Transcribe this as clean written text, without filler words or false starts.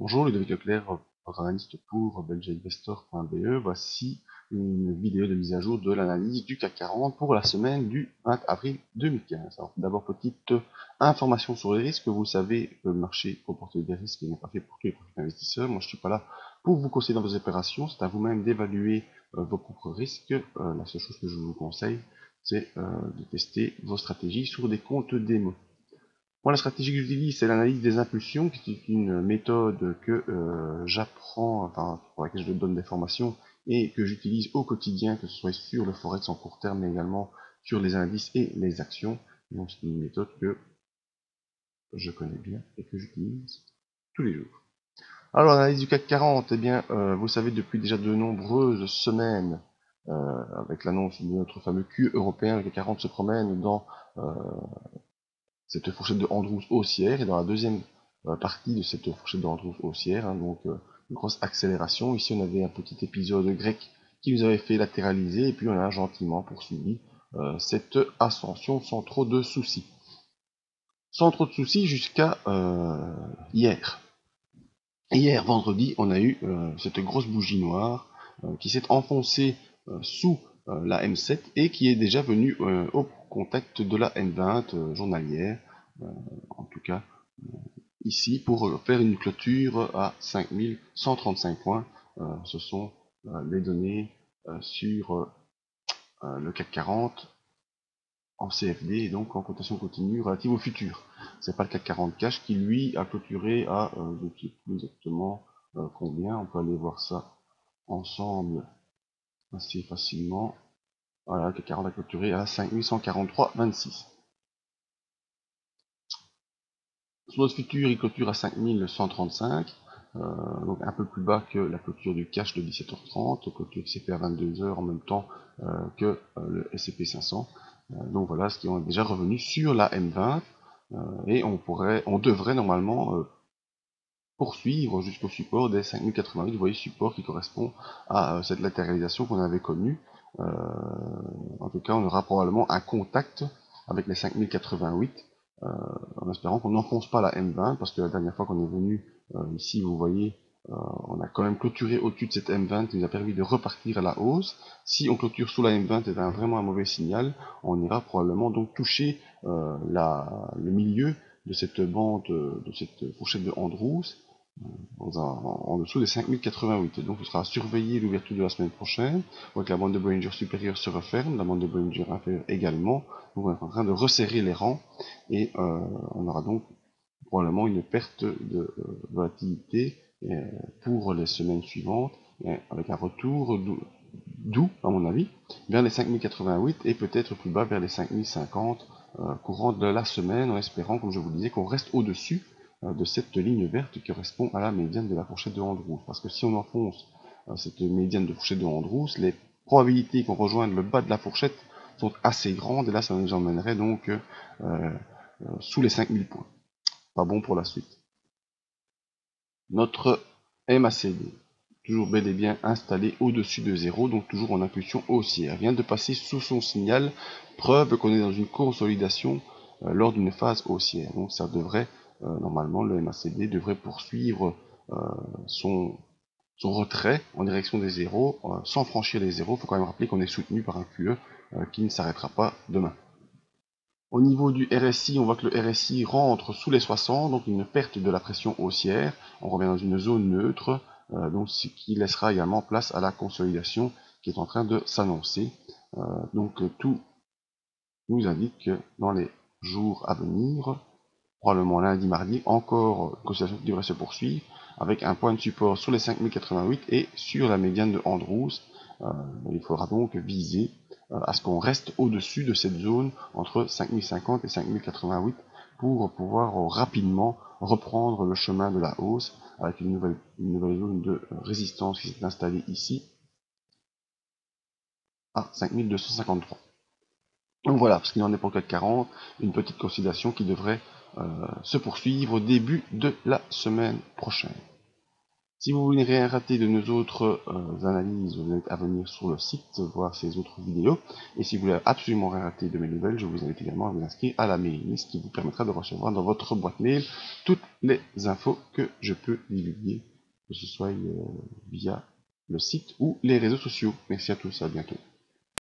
Bonjour, Ludovic Leclerc, analyste pour belgeinvestor.be. Voici une vidéo de mise à jour de l'analyse du CAC 40 pour la semaine du 20 avril 2015. Alors, d'abord, petite information sur les risques. Vous savez que le marché comporte des risques et n'est pas fait pour tous les profils investisseurs. Moi, je ne suis pas là pour vous conseiller dans vos opérations. C'est à vous-même d'évaluer vos propres risques. La seule chose que je vous conseille, c'est de tester vos stratégies sur des comptes démo. Moi, la stratégie que j'utilise, c'est l'analyse des impulsions, qui est une méthode que j'apprends, enfin, pour laquelle je donne des formations et que j'utilise au quotidien, que ce soit sur le forex en court terme, mais également sur les indices et les actions. Donc, c'est une méthode que je connais bien et que j'utilise tous les jours. Alors, l'analyse du CAC 40, eh bien, vous savez, depuis déjà de nombreuses semaines, avec l'annonce de notre fameux Q européen, le CAC 40 se promène dans cette fourchette de Andrews haussière, et dans la deuxième partie de cette fourchette de Andrews haussière, donc une grosse accélération. Ici on avait un petit épisode grec qui nous avait fait latéraliser, et puis on a gentiment poursuivi cette ascension sans trop de soucis. Sans trop de soucis jusqu'à hier. Hier, vendredi, on a eu cette grosse bougie noire qui s'est enfoncée sous la M7 et qui est déjà venue au contact de la M20 journalière, en tout cas ici, pour faire une clôture à 5135 points. Ce sont les données sur le CAC 40 en CFD et donc en cotation continue relative au futur. C'est pas le CAC 40 cash qui lui a clôturé à je ne sais plus exactement combien. On peut aller voir ça ensemble assez facilement. Voilà, le CAC 40 a clôturé à 5143,26. Sur notre futur, il clôture à 5135, donc un peu plus bas que la clôture du cash de 17h30, clôture qui s'est fait à 22h en même temps que le S&P 500. Donc voilà, ce qui est déjà revenu sur la M20, et on devrait normalement poursuivre jusqu'au support des 5088. Vous voyez, support qui correspond à cette latéralisation qu'on avait connue. En tout cas, on aura probablement un contact avec les 5088, en espérant qu'on n'enfonce pas la M20, parce que la dernière fois qu'on est venu ici, vous voyez, on a quand même clôturé au-dessus de cette M20 qui nous a permis de repartir à la hausse. Si on clôture sous la M20, c'est vraiment un mauvais signal. On ira probablement donc toucher le milieu de cette bande, de cette fourchette de Andrews, en dessous des 5088. Donc, ce sera à surveiller l'ouverture de la semaine prochaine. On voit que la bande de Bollinger supérieure se referme, la bande de Bollinger inférieure également. Donc, on est en train de resserrer les rangs et on aura donc probablement une perte de volatilité pour les semaines suivantes, avec un retour doux, à mon avis, vers les 5088 et peut-être plus bas vers les 5050 courant de la semaine, en espérant, comme je vous le disais, qu'on reste au-dessus de cette ligne verte qui correspond à la médiane de la fourchette de Andrews. Parce que si on enfonce cette médiane de fourchette de Andrews, les probabilités qu'on rejoigne le bas de la fourchette sont assez grandes, et là ça nous emmènerait donc sous les 5000 points. Pas bon pour la suite. Notre MACD, toujours bel et bien installé au-dessus de 0, donc toujours en impulsion haussière, vient de passer sous son signal, preuve qu'on est dans une consolidation lors d'une phase haussière. Donc ça devrait, normalement, le MACD devrait poursuivre son retrait en direction des zéros, sans franchir les zéros. Il faut quand même rappeler qu'on est soutenu par un QE qui ne s'arrêtera pas demain. Au niveau du RSI, on voit que le RSI rentre sous les 60, donc une perte de la pression haussière. On revient dans une zone neutre, donc ce qui laissera également place à la consolidation qui est en train de s'annoncer. Donc tout nous indique que dans les jours à venir, probablement lundi, mardi, encore une consolidation qui devrait se poursuivre, avec un point de support sur les 5088 et sur la médiane de Andrews. Il faudra donc viser à ce qu'on reste au-dessus de cette zone entre 5050 et 5088 pour pouvoir rapidement reprendre le chemin de la hausse avec une nouvelle zone de résistance qui s'est installée ici à 5253. Donc voilà, ce qu'il en est pour le CAC 40, une petite consolidation qui devrait se poursuivre au début de la semaine prochaine. Si vous voulez rien rater de nos autres analyses, vous invite à venir sur le site voir ces autres vidéos. Et si vous voulez absolument rien rater de mes nouvelles, je vous invite également à vous inscrire à la mailing list qui vous permettra de recevoir dans votre boîte mail toutes les infos que je peux divulguer, que ce soit via le site ou les réseaux sociaux. Merci à tous, à bientôt.